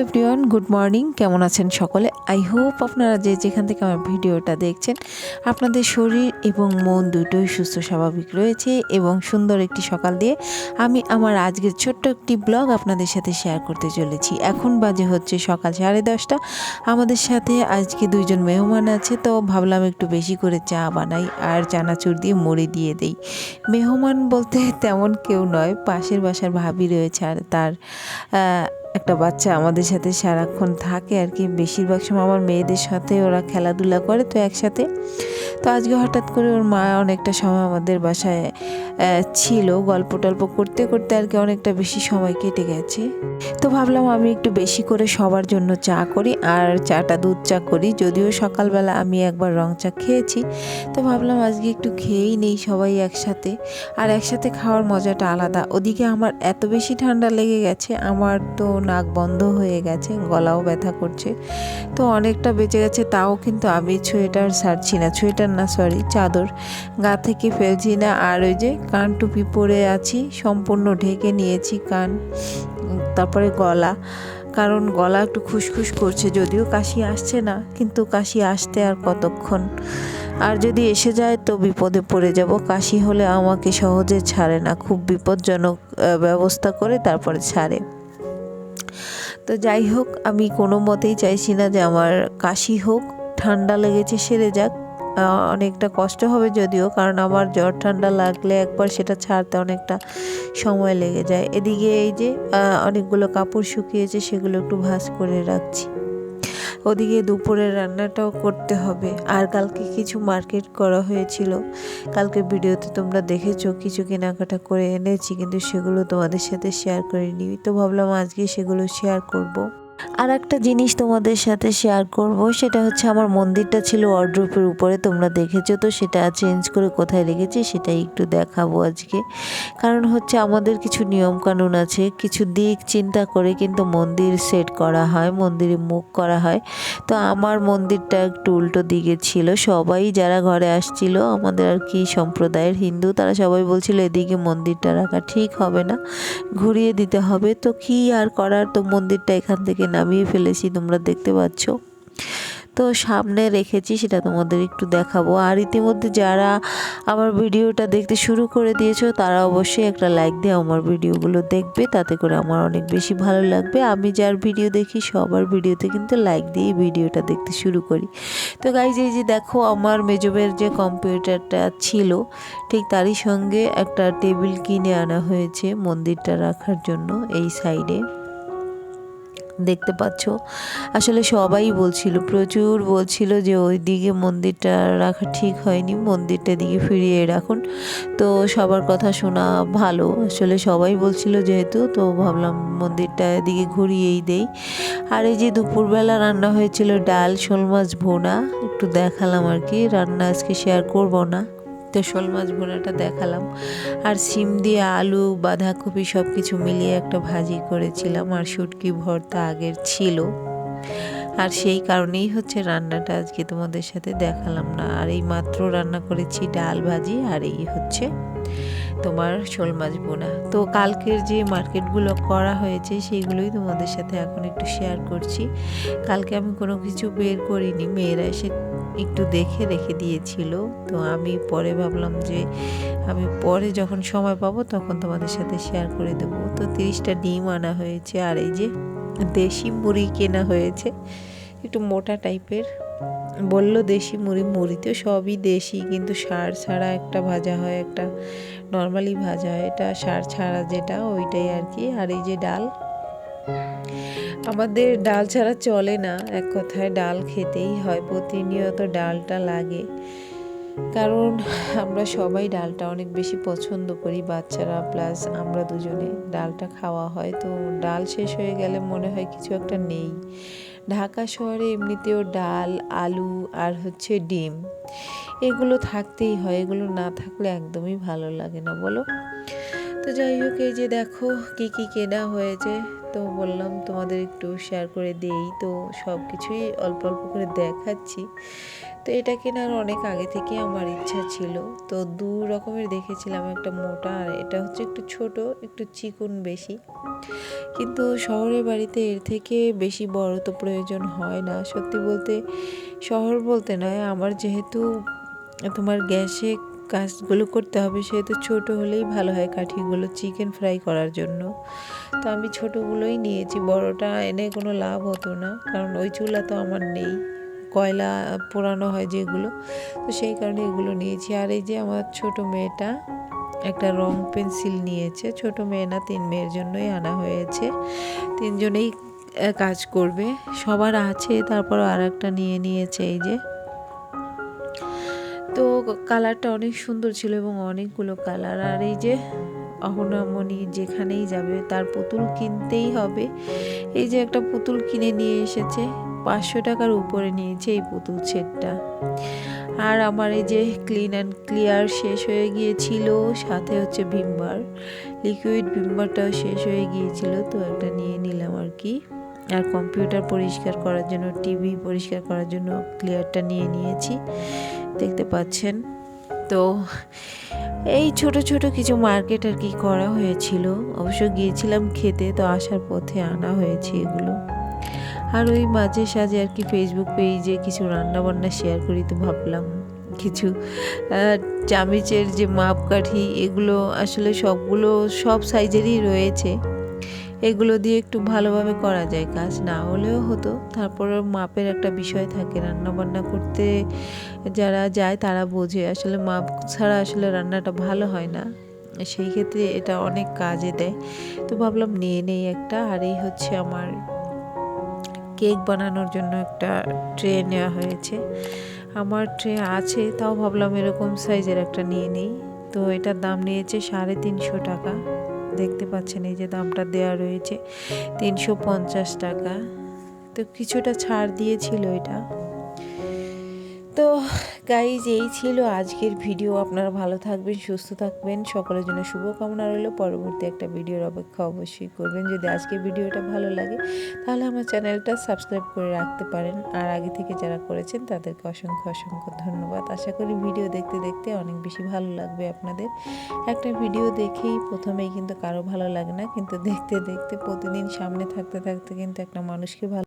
Everyone, good morning. কেমন আছেন সকলে? আই হোপ আপনারা যে যেখান থেকে আমার ভিডিওটা দেখছেন আপনাদের শরীর এবং মন দুটোই সুস্থ স্বাভাবিক রয়েছে এবং সুন্দর একটি সকাল দিয়ে আমি আমার আজকের ছোট্ট একটি ব্লগ আপনাদের সাথে শেয়ার করতে চলেছি। এখন বাজে হচ্ছে সকাল 10:30। আমাদের সাথে আজকে দুইজন মেহমান আছে, তো ভাবলাম একটু বেশি করে চা বানাই আর চানাচুর দিয়ে মুড়ি দিয়ে দেই। মেহমান বলতে তেমন কেউ নয়, পাশের বাসার ভাবি রয়েছে আর তার একটা বাচ্চা আমাদের সাথে সারাক্ষণ থাকে আর কি। বেশিরভাগ সময় আমার মেয়েদের সাথে ওরা খেলাধুলা করে, তো একসাথে। তো আজকে হঠাৎ করে ওর মা অনেকটা সময় আমাদের বাসায় ছিল, গল্প টল্প করতে করতে আর কি অনেকটা বেশি সময় কেটে গেছে। তো ভাবলাম আমি একটু বেশি করে সবার জন্য চা করি, আর চাটা দুধ চা করি। যদিও সকালবেলা আমি একবার রং চা খেয়েছি, তো ভাবলাম আজকে একটু খেয়েই নেই সবাই একসাথে। আর একসাথে খাওয়ার মজাটা আলাদা। ওদিকে আমার এত বেশি ঠান্ডা লেগে গেছে, আমার তো নাক বন্ধ হয়ে গেছে, গলাও ব্যথা করছে। তো অনেকটা বেঁচে গেছে, তাও কিন্তু আমি সোয়েটার ছাড়ছি না, সোয়েটার না সরি চাদর গা থেকে ফেলছি না। আর ওই যে কান টুপি পরে আছি, সম্পূর্ণ ঢেকে নিয়েছি কান, তারপরে গলা, কারণ গলা একটু খুসখুস করছে। যদিও কাশি আসছে না, কিন্তু কাশি আসতে আর কতক্ষণ, আর যদি এসে যায় তো বিপদে পড়ে যাব। কাশি হলে আমাকে সহজে ছাড়ে না, খুব বিপজ্জনক ব্যবস্থা করে তারপরে ছাড়ে। তো যাই হোক, আমি কোনো মতেই চাইছি না যে আমার কাশি হোক, ঠান্ডা লেগেছে সেরে যাক। অনেকটা কষ্ট হবে যদিও, কারণ আমার জ্বর ঠান্ডা লাগলে একবার সেটা ছাড়তে অনেকটা সময় লেগে যায়। এদিকে এই যে অনেকগুলো কাপড় শুকিয়েছে, সেগুলো একটু ভাঁজ করে রাখছি। ওদিকে দুপুরের রান্নাটাও করতে হবে। আর কালকে কিছু মার্কেট করা হয়েছিল, কালকে ভিডিওতে তোমরা দেখেছো কিছু কেনাকাটা করে এনেছি, কিন্তু সেগুলো তোমাদের সাথে শেয়ার করিনি। তো ভাবলাম আজকে সেগুলো শেয়ার করব। আর একটা জিনিস তোমাদের সাথে শেয়ার করব, সেটা হচ্ছে আমার মন্দিরটা ছিল ওয়ার্ড্রোবের উপরে, তোমরা দেখেছো, তো সেটা চেঞ্জ করে কোথায় রেখেছি সেটাই একটু দেখাবো আজকে। কারণ হচ্ছে আমাদের কিছু নিয়মকানুন আছে, কিছু দিক চিন্তা করে কিন্তু মন্দির সেট করা হয়, মন্দিরে মুখ করা হয়। তো আমার মন্দিরটা একটু উল্টো দিকে ছিল। সবাই যারা ঘরে আসছিল আমাদের আর কি সম্প্রদায়ের হিন্দু, তারা সবাই বলছিল এদিকে মন্দিরটা রাখা ঠিক হবে না, ঘুরিয়ে দিতে হবে। তো কি আর করার, তো মন্দিরটা এখান থেকে নামিয়ে ফেলেছি, তোমরা দেখতে পাচ্ছ। তো সামনে রেখেছি, সেটা তোমাদের একটু দেখাবো। আর ইতিমধ্যে যারা আমার ভিডিওটা দেখতে শুরু করে দিয়েছো তারা অবশ্যই একটা লাইক দিয়ে আমার ভিডিওগুলো দেখবে, তাতে করে আমার অনেক বেশি ভালো লাগবে। আমি যার ভিডিও দেখি সবার ভিডিওতে কিন্তু লাইক দিয়ে ভিডিওটা দেখতে শুরু করি। তো গাইজ, এই যে দেখো আমার মেজবের যে কম্পিউটারটা ছিল, ঠিক তারই সঙ্গে একটা টেবিল কিনে আনা হয়েছে মন্দিরটা রাখার জন্য। এই সাইডে দেখতে পাচ্ছ, আসলে সবাই বলছিল, প্রচুর বলছিল যে ওই দিকে মন্দিরটা রাখা ঠিক হয়নি, মন্দিরটা দিকে ফিরিয়ে রাখুন। তো সবার কথা শোনা ভালো, আসলে সবাই বলছিল যেহেতু, তো ভাবলাম মন্দিরটা এদিকে ঘুরিয়েই দেই। আর এই যে দুপুরবেলা রান্না হয়েছিল ডাল, শোল মাছ ভোনা, একটু দেখালাম আর কি। রান্না আজকে শেয়ার করব না, তো শোল মাছ ভোনাটা দেখালাম। আর সিম দিয়ে আলু, বাঁধাকপি সব কিছু মিলিয়ে একটা ভাজি করেছিলাম, আর শুটকি ভর্তা আগের ছিল। আর সেই কারণেই হচ্ছে রান্নাটা আজকে তোমাদের সাথে দেখালাম না। আর এই মাত্র রান্না করেছি ডাল, ভাজি, আর এই হচ্ছে তোমার শোল মাছ বোনা। তো কালকের যে মার্কেটগুলো করা হয়েছে সেইগুলোই তোমাদের সাথে এখন একটু শেয়ার করছি। কালকে আমি কোনো কিছু বের করিনি, মেয়েরা এসে একটু দেখে রেখে দিয়েছিল। তো আমি পরে ভাবলাম যে আমি পরে যখন সময় পাবো তখন তোমাদের সাথে শেয়ার করে দেবো। তো 30টা ডিম আনা হয়েছে, আর এই যে দেশি মুড়ি কেনা হয়েছে, একটু মোটা টাইপের। বললো দেশি মুড়ি, মুড়িতে সবই দেশি, কিন্তু সার ছাড়া একটা ভাজা হয়, একটা নর্মালি ভাজা হয়, এটা সার ছাড়া যেটা ওইটাই আর কি। আর এই যে ডাল, আমাদের ডাল ছাড়া চলে না, এক কথায় ডাল খেতেই হয়, প্রতিনিয়ত ডালটা লাগে। কারণ আমরা সবাই ডালটা অনেক বেশি পছন্দ করি, বাচ্চারা প্লাস আমরা দুজনে ডালটা খাওয়া হয়। তো ডাল শেষ হয়ে গেলে মনে হয় কিছু একটা নেই। ঢাকা শহরে এমনিতেও ডাল, আলু আর হচ্ছে ডিম, এগুলো থাকতেই হয়, এগুলো না থাকলে একদমই ভালো লাগে না, বলো। তো যাই হোক, এই যে দেখো কি কি কেনা হয়েছে। তো বললাম তোমাদের একটু শেয়ার করে দেই, তো সব কিছুই অল্প অল্প করে দেখাচ্ছি। তো এটা কেনার অনেক আগে থেকে আমার ইচ্ছা ছিল। তো দু রকমের দেখেছিলাম, একটা মোটা আর এটা হচ্ছে একটু ছোট, একটু চিকন বেশি। কিন্তু শহরের বাড়িতে এর থেকে বেশি বড় তো প্রয়োজন হয় না সত্যি বলতে। শহর বলতে নয়, আমার যেহেতু তোমার গ্যাসে কাজগুলো করতে হবে সেহেতু ছোট হলেই ভালো হয় কাঠিগুলো চিকেন ফ্রাই করার জন্য। তো আমি ছোটোগুলোই নিয়েছি, বড়টা এনে কোনো লাভ হতো না, কারণ ওই চুলা তো আমার নেই, কয়লা পোড়ানো হয় যেগুলো, তো সেই কারণে এগুলো নিয়েছি। আর এই যে আমার ছোট মেয়েটা একটা রং পেন্সিল নিয়েছে, ছোট মেয়ে না, 3 মেয়ের জন্যই আনা হয়েছে, 3জনেই কাজ করবে, সবার আছে, তারপর আর একটা নিয়ে নিয়েছে এই যে। তো কালারটা অনেক সুন্দর ছিল এবং অনেকগুলো কালার। আর এই যে অহনামণি যেখানেই যাবে তার পুতুল কিনতেই হবে। এই যে একটা পুতুল কিনে নিয়ে এসেছে, 500 টাকার উপরে নিয়েছে এই পুতুল সেটটা। আর আমার এই যে ক্লিন অ্যান্ড ক্লিয়ার শেষ হয়ে গিয়েছিল, সাথে হচ্ছে ভিমবার, লিকুইড ভিমবারটাও শেষ হয়ে গিয়েছিল, তো একটা নিয়ে নিলাম আর কি। আর কম্পিউটার পরিষ্কার করার জন্য, টিভি পরিষ্কার করার জন্য ক্লিয়ারটা নিয়ে নিয়েছি, দেখতে পাচ্ছেন। তো এই ছোট ছোট কিছু মার্কেট আর কি করা হয়েছিল, অবশ্য গিয়েছিলাম খেতে, তো আসার পথে আনা হয়েছে এগুলো। আর ওই মাঝে সাঝে আর কি ফেসবুক পেজে কিছু রান্না বান্না শেয়ার করি, তো ভাবলাম কিছু চামিচের যে মাপকাঠি, এগুলো আসলে সবগুলো সব সাইজেরই রয়েছে, এগুলো দিয়ে একটু ভালোভাবে করা যায়, কাজ না হলেও হতো, তারপরে মাপের একটা বিষয় থাকে, রান্না বান্না করতে যারা যায় তারা বোঝে আসলে মাপ ছাড়া আসলে রান্নাটা ভালো হয় না, সেই ক্ষেত্রে এটা অনেক কাজে দেয়। তো ভাবলাম নিয়ে নেই একটা। আর এই হচ্ছে আমার কেক বানানোর জন্য একটা ট্রে নেওয়া হয়েছে, আমার ট্রে আছে, তাও ভাবলাম এরকম সাইজের একটা নিয়ে নিই। তো এটার দাম নিয়েছে 350 টাকা, দেখতে পাচ্ছেন এই যে দামটা দেওয়া রয়েছে 350 টাকা, তো কিছুটা ছাড় দিয়েছিল এটা। তো গাইজ এই ছিল আজকের ভিডিও, আপনারা ভালো থাকবেন, সুস্থ থাকবেন, সকলের জন্য শুভকামনা রইল। পরবর্তী একটা ভিডিওর অপেক্ষা অবশ্যই করবেন। যদি আজকের ভিডিওটা ভালো লাগে তাহলে আমার চ্যানেলটা সাবস্ক্রাইব করে রাখতে পারেন, আর আগে থেকে যারা করেছেন তাদেরকে অসংখ্য অসংখ্য ধন্যবাদ। আশা করি ভিডিও দেখতে দেখতে অনেক বেশি ভালো লাগবে আপনাদের। একটা ভিডিও দেখেই প্রথমেই কিন্তু কারো ভালো লাগে না, কিন্তু দেখতে দেখতে প্রতিদিন সামনে থাকতে থাকতে কিন্তু একটা মানুষকে ভালো